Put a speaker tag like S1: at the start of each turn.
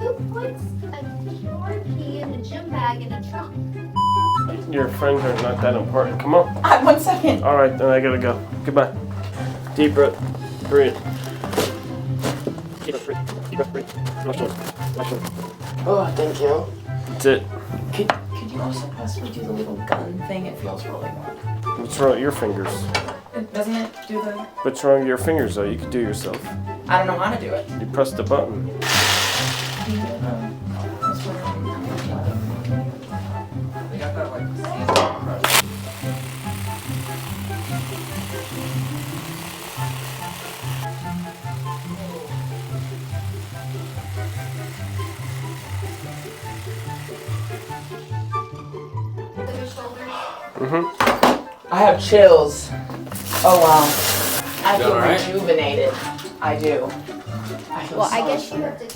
S1: Who puts a door key in a gym bag in a trunk?
S2: Your friends are not that important. Come on.
S3: 1 second.
S2: All right, then I gotta go. Goodbye. Deep breath. Breathe. Deep breath. Breathe. Deep breath. Breathe. Oh, thank you. That's it.
S3: Could you also possibly do the little gun thing? It feels really good.
S2: What's wrong with your fingers?
S3: Doesn't it do the...
S2: What's wrong with your fingers, though? You could do yourself.
S3: I don't know how to do it.
S2: You press the button.
S4: They got that like seasonal crush.
S1: Look at your shoulders.
S2: Mm-hmm.
S3: I have chills. Oh wow. I
S4: You
S3: feel
S4: alright?
S3: rejuvenated. I do. I feel
S1: Well,
S3: so
S1: I guess
S3: much
S1: you
S3: better.
S1: have to